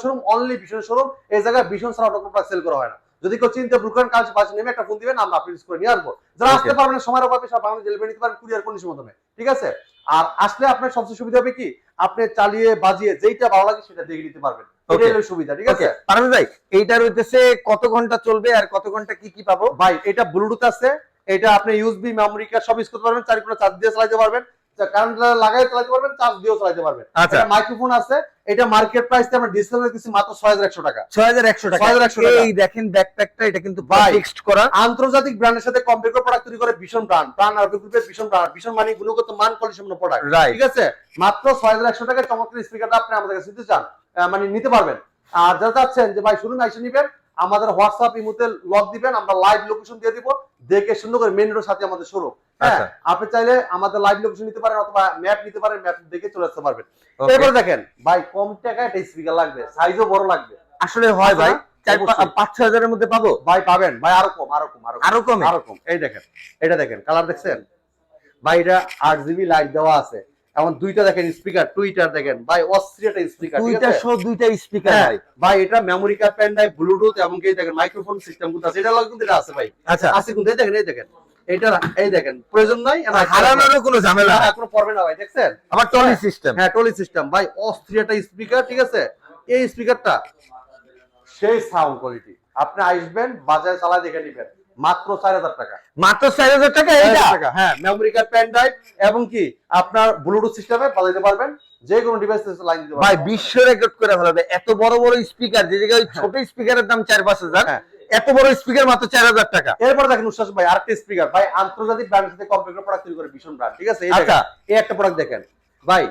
Showroom, only ভীষণ showroom. এই জায়গায় ভীষণ ছাড়া অন্য কোনো প্রোডাক্ট সেল করা হয় না। যদি কেউ চিন্তা ভুল করেন, কাল পাশে নেমে একটা ফোন দিবেন, আমরা প্রিন্ট করে নিয়ে আসবো। যারা আসতে পারবেন না, সময়ের অভাবে সব বাংলাদেশ ডেলিভারি নিতে পারেন কুরিয়ার কন্ডিশনের মাধ্যমে, ঠিক আছে। আর আসলে আপনার সবচেয়ে সুবিধা হবে কি, আপনি চালিয়ে বাজিয়ে যেইটা ভালো লাগে সেটা দেখে নিতে পারবেন, এটাই হলো সুবিধা, ঠিক আছে। পারভেজ ভাই, এইটার হইতেছে কত ঘন্টা চলবে আর কত ঘন্টা কি কি পাবো? ভাই এটা ব্লুটুথ আছে, এটা আপনি ইউএসবি মেমোরি কার্ড সব ইউজ করতে পারবেন, চার কোণা চার্জ দিয়ে চালাতে পারবেন, কারেন্ট লাগাই চালাতে পারবেন, চার্জ দিয়েও চালাতে পারবেন। এটা মাইক্রোফোন আছে, এটা মার্কেট প্রাইস তে আমরা ডিসকাউন্ট দিচ্ছি মাত্র 6100 টাকা। 6100 টাকা। এই দেখেন ব্যাকপ্যাকটা, এটা কিন্তু ফিক্সড করা আন্তর্জাতিক ব্র্যান্ডের সাথে কম্পেয়ার করে প্রোডাক্ট তৈরি করে ভীষণ ব্র্যান্ড আর গ্রুপের ভীষণ ব্র্যান্ড, ভীষণ মানে গুণগত মান কোয়ালিটিসম্পন্ন প্রোডাক্ট, ঠিক আছে। মাত্র 6100 টাকায় চমৎকার স্পিকারটা আপনি আমাদের কাছে নিতে চান, মানে নিতে পারবেন। আর যারা চাচ্ছেন যে ভাই শুনুন এসে নিবেন, আমাদের হোয়াটসঅ্যাপ ইমোতে লক দিবেন, আমরা লাইভ লোকেশন দিয়ে দিব, দেখে সুন্দর করে মেইন রোডের সাথে আমাদের শোরুম। হ্যাঁ, আপনি চাইলে আমাদের লাইভ লোকেশন নিতে পারেন অথবা ম্যাপ নিতে পারেন, ম্যাপ দেখে চলে আসতে পারবেন। এরপর দেখেন ভাই, কম টাকায় একটা স্পিকার লাগবে, সাইজও বড় লাগবে, আসলে হয় ভাই 5-6 হাজারের মধ্যে পাবো ভাই, পাবেন ভাই, আরো কম, আরো কম। এই দেখেন, এটা দেখেন, কালার দেখছেন ভাই, এটা 8GB লাইট দেওয়া আছে, এমন দুইটা দেখেন স্পিকার, টুইটার দেখেন ভাই, অস্থির একটা স্পিকার, দুইটা সহ দুইটা স্পিকার ভাই। ভাই এটা memory card, pen drive, bluetooth এবং এই দেখেন মাইক্রোফোন সিস্টেম কিন্তু আছে, এটা লাগে কিন্তু এটা আছে ভাই। আচ্ছা, আছে কিন্তু, এই দেখেন, এই দেখেন, এটা এই দেখেন, প্রয়োজন নাই, হারানোরও কোনো ঝামেলা না, কোনো পড়বে না ভাই, দেখছেন। আবার টলি সিস্টেম, হ্যাঁ টলি সিস্টেম ভাই, অস্থির একটা স্পিকার, ঠিক আছে। এই স্পিকারটা সেই সাউন্ড কোয়ালিটি, আপনি আসবেন বাজারে চালায় দেখে নিবেন, মাত্র 4000 টাকা। মাত্র 4000 টাকা এইটা? হ্যাঁ, মেমোরি কার্ড, পেন ড্রাইভ এবং কি আপনার ব্লুটুথ সিস্টেমে বাজাতে পারবেন, যে কোনো ডিভাইস থেকে লাইন দিতে পারবেন। ভাই বিশ্ব রেকর্ড করে ফেলবে, এত বড় বড় স্পিকার, যে জায়গায় ছোট স্পিকারের দাম 4-5 হাজার, এত বড় স্পিকার মাত্র 4000 টাকা। এরপর দেখেন উচ্ছ্বাস ভাই, আরেকটা স্পিকার ভাই, আন্তর্জাতিক ব্র্যান্ডের সাথে কম্পিউটার প্রোডাক্ট তৈরি করে ভীষণ ব্র্যান্ড, ঠিক আছে। এই একটা প্রোডাক্ট দেখেন ভাই,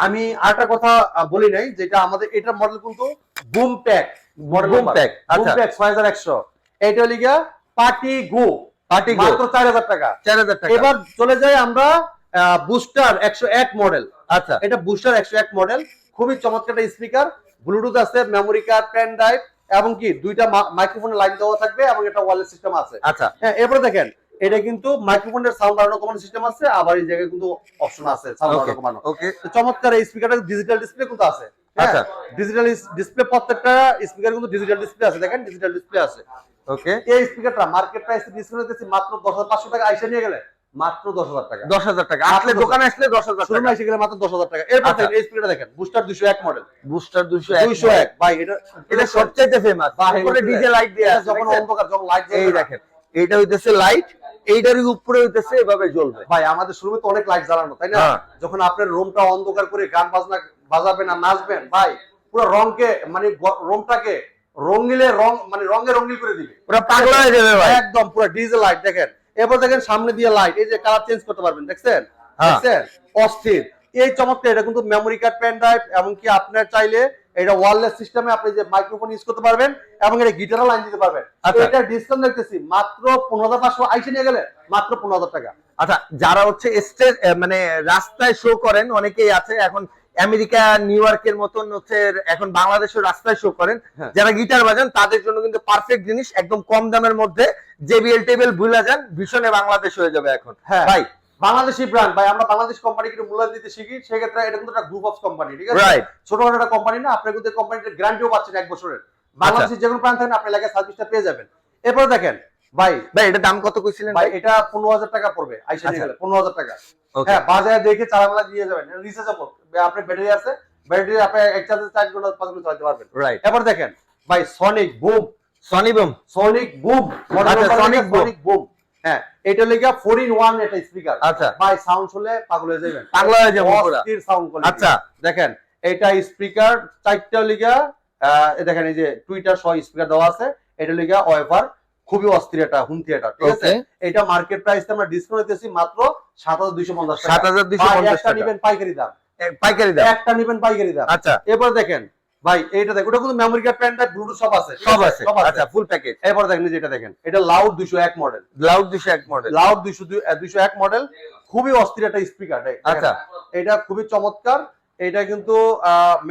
আমি আরেকটা কথা বলি নাই, যেটা আমাদের এটা মডেল কিন্তু broom pack model, broom pack 6100, এটা লিগা পার্টি গো, মাত্র 4000 টাকা। এবার চলে যাই আমরা বুস্টার 101 মডেল। আচ্ছা, এটা বুস্টার 101 মডেল, খুবই চমৎকার একটা স্পিকার, ব্লুটুথ আছে, মেমোরি কার্ড, পেন ড্রাইভ এবং কি দুইটা মাইক্রোফোনের লাইন দেওয়া থাকবে এবং এটা ওয়্যারলেস সিস্টেম আছে। আচ্ছা, হ্যাঁ, এরপর দেখেন এটা কিন্তু মাইক্রোফোনের সাউন্ড বাড়ানো কমানো সিস্টেম আছে, আবার এই জায়গায় কিন্তু অপশন আছে সাউন্ড বাড়ানো কমানো। ওকে, তো চমৎকার এই স্পিকারটা ডিজিটাল ডিসপ্লে কিন্তু আছে। আচ্ছা, ডিজিটাল ডিসপ্লে, প্রত্যেকটা স্পিকার কিন্তু ডিজিটাল ডিসপ্লে আছে, দেখেন ডিজিটাল ডিসপ্লে আছে। ওকে, এই স্পিকারটা মার্কেট প্রাইস ডিসকাউন্ট দিতেছি মাত্র 10500 টাকা, আইসা নিয়ে গেলে মাত্র 10000 টাকা। 10000 টাকা আসলে দোকানে আসলে 10000 টাকা, শুরু এসে গেলে মাত্র 10000 টাকা। এরপর দেখেন এই স্পিকারটা দেখেন, বুস্টার 201 মডেল, বুস্টার 201 ভাই, এটা সবচেয়ে ফেমাস, উপরে ডিজে লাইট দেয়া আছে, যখন অন্ধকার, যখন লাইট জ্বলে, এই দেখেন এইটা হইতেছে লাইট, এইটার উপরে হইতেছে এভাবে জ্বলবে। ভাই আমাদের শুরুতে তো অনেক লাইট জ্বালানো, তাই না? যখন আপনার রুমটা অন্ধকার করে গান বাজনা বাজাবেন আর নাচবেন ভাই, পুরো রংকে মানে রুমটাকে রঙিলে রং মানে রঙে রঙিল করে দিবে, পুরো পাগলা হয়ে যাবে ভাই, একদম পুরো ডিজে লাইট। দেখেন এবার দেখেন সামনে দিয়ে লাইট, এই যে কালার চেঞ্জ করতে পারবেন, দেখছেন দেখছেন, অস্থির এই চমৎকার। এটা কিন্তু মেমোরি কার্ড, পেন ড্রাইভ এবং কি আপনার চাইলে এটা ওয়্যারলেস সিস্টেমে আপনি যে মাইক্রোফোন ইউজ করতে পারবেন এবং এটা গিটারও লাইন দিতে পারবেন। এটা ডিসকাউন্ট দেখতেছি মাত্র 15500, আইসে নিয়ে গেলে মাত্র 15000 টাকা। আচ্ছা, যারা হচ্ছে স্টেজ মানে রাস্তায় শো করেন, অনেকেই আছে এখন আমেরিকা নিউ ইয়র্কের মতন হচ্ছে এখন বাংলাদেশের রাস্তায় শো করেন, যারা গিটার বাজান তাদের জন্য কিন্তু পারফেক্ট জিনিস, একদম কম দামের মধ্যে জেবিএল টেবিল ভুলে যান, ভীষণে বাংলাদেশ হয়ে যাবে এখন। ভাই বাংলাদেশি ব্র্যান্ড ভাই, আমরা বাংলাদেশ কোম্পানিকে একটু মূল্য দিতে শিখি, সেক্ষেত্রে এটা কিন্তু একটা গ্রুপ অফ কোম্পানি, ঠিক আছে, ছোটখাটো একটা কোম্পানি না। আপনি কিন্তু কোম্পানির গ্যারান্টিও পাচ্ছেন 1 বছরের, বাংলাদেশের যে কোনো প্রান্ত থেকে আপনি এলাকায় সার্ভিসটা পেয়ে যাবেন। এরপর দেখেন ভাই, এটা দাম কত কইছিলেন ভাই? এটা 15000 টাকা পড়বে, আইসা নিয়ে গেলে 15000 টাকা। হ্যাঁ, বাজারে দেখে চালামেলা দিয়ে যাবেন, রিচার্জেবল, আপনার ব্যাটারি আছে, ব্যাটারি আপনি এক চার্জে 4 ঘন্টা 5 ঘন্টা চালাতে পারবেন। এরপর দেখেন ভাই, Sonic broom, Sonic broom model, Sonic broom. হ্যাঁ, এটা লাগা 4-in-1 এটা স্পিকার। আচ্ছা ভাই, সাউন্ড শুনলে পাগল হয়ে যাবেন, পাগল হয়ে যাবেন পুরো, অস্থির সাউন্ড কোয়ালিটি। আচ্ছা দেখেন এটা স্পিকার 4টা লাগা, দেখেন এই যে টুইটার সহ স্পিকার দেওয়া আছে, এটা লাগা ওয়েভার, খুবই অস্থির এটা হোম থিয়েটার, ঠিক আছে। এটা মার্কেট প্রাইসে আমরা ডিসকাউন্ট দিতেছি মাত্র 7250 টাকা। 7250 টাকা নিবেন পাইকারি দাম, একটা নিবেন পাইকারি দাম। আচ্ছা, এরপর দেখেন ভাই, এটা দেখো, ওটা কিন্তু memory card, pen drive, bluetooth সব আছে। আচ্ছা, ফুল প্যাকেজ। এরপর দেখেন যেটা দেখেন, এটা লাউড 201 মডেল, লাউড 201 মডেল, খুবই অস্থির একটা স্পিকার। আচ্ছা, এটা খুবই চমৎকার। এটা কিন্তু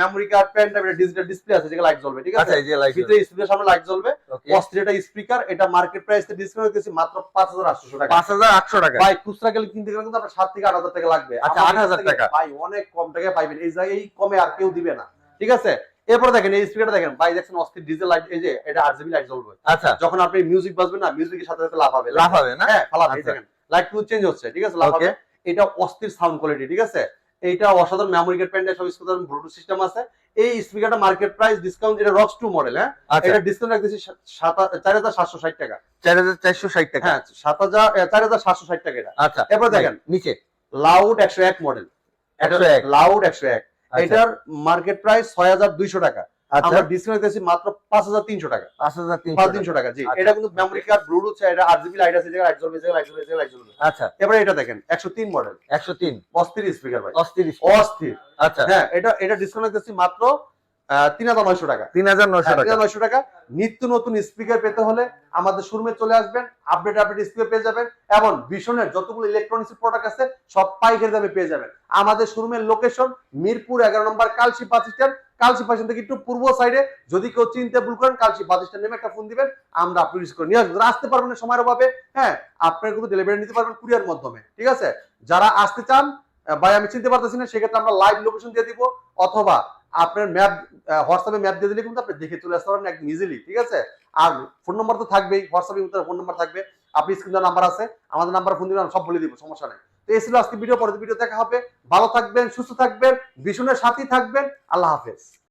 memory card, pen drive, digital display আছে, যেটা লাইট জ্বলবে, ঠিক আছে, ভিতরে স্পিকারের সামনে লাইট জ্বলবে, অস্থির একটা স্পিকার। এটা মার্কেট প্রাইস তে ডিসকাউন্ট দিয়েছি মাত্র 5800 টাকা। 5800 টাকা ভাই, খুচরা গেলে কিনতে গেলে কিন্তু আপনার 7 থেকে 8000 টাকা লাগবে। আচ্ছা, 8000 টাকা ভাই অনেক কম টাকায় পাইবেন, এই জায়গায় এই কমে আর কেউ দিবে না, ঠিক আছে। এরপর দেখেন এই স্পিকারটা দেখেন ভাই, দেখছেন অস্থির ডিজেল লাইট, এই যে এটা আরজিবি লাইট জ্বলবে। আচ্ছা, যখন আপনি মিউজিক বাজবে না, মিউজিকের সাথে সাথে লাভ হবে না? হ্যাঁ ফালাবে। এই আচ্ছা। দেখেন লাইট কিন্তু চেঞ্জ হচ্ছে, ঠিক আছে, লাভ হবে। এটা অস্থির সাউন্ড কোয়ালিটি, ঠিক আছে। এইটা অসাধারণ মেমোরি কার্ড, পেন সব স্পিকার, ব্লুটুথ সিস্টেম আছে। এই স্পিকারটা মার্কেট প্রাইস ডিসকাউন্ট, এটা রক্স 2 মডেল, হ্যাঁ এটা ডিসকাউন্ট রাখতেছি 4760 টাকা। 4460 টাকা। হ্যাঁ 4760 টাকা এটা। আচ্ছা, এরপর দেখেন নিচে লাউড 101 মডেল, 101 লাউড 101, এটার মার্কেট প্রাইস 6200 টাকা। আমরা ডিসকাউন্ট দিতেছি মাত্র 5300 টাকা। 5300 টাকা, জি। এটা কিন্তু মেমোরি কার্ড, ব্লুটুথ, এটা আরজিবি লাইট আছে, লাইট জ্বলবে, লাইট জ্বলবে, লাইট জ্বলবে। আচ্ছা, এবারে এটা দেখেন 103 মডেল, 103 অস্থির স্পিকার ভাই, অস্থির। আচ্ছা হ্যাঁ, এটা ডিসকাউন্ট দিতেছি মাত্র 3900 টাকা। 3900 টাকা। 3900 টাকা। নিত্য নতুন স্পিকার পেতে হলে আমাদের শোরুমে চলে আসবেন, আপডেট স্পিকার পেয়ে যাবেন, এবং ভীষণের যতগুলো ইলেকট্রনিক্স প্রোডাক্ট আছে সব পাইকারি দামে পেয়ে যাবেন। আমাদের শোরুমের লোকেশন মিরপুর 11 নম্বর Kalshi bus stand. Kalshi bus stand থেকে একটু পূর্ব সাইডে, যদি কেউ চিনতে ভুল করেন কালশি বাস স্ট্যান্ড নেমে একটা ফোন দিবেন, আমরা আপনি রিসিভ করে নিয়ে আসবো। যারা আসতে পারবেন না সময়ের অভাবে, হ্যাঁ আপনারা কিন্তু ডেলিভারি নিতে পারবেন কুরিয়ার মাধ্যমে, ঠিক আছে। যারা আসতে চান ভাই আমি চিনতে পারতেছি না, সেক্ষেত্রে আমরা লাইভ লোকেশন দিয়ে দিব, অথবা আপনার ম্যাপ, হোয়াটসঅ্যাপে ম্যাপ দিয়ে দিলে কিন্তু আপনি দেখে চলে আসতে পারবেন একদম ইজিলি, ঠিক আছে। আর ফোন নাম্বার তো থাকবেই, হোয়াটসঅ্যাপে ফোন নাম্বার থাকবে, আপনি স্ক্রিনে নাম্বার আছে, আমাদের নাম্বার ফোন দিবেন, সব বলে দিব, সমস্যা নেই। তো এই ছিল আজকে ভিডিও, পরের ভিডিও দেখা হবে। ভালো থাকবেন, সুস্থ থাকবেন, ভীষণের সাথেই থাকবেন। আল্লাহ হাফেজ।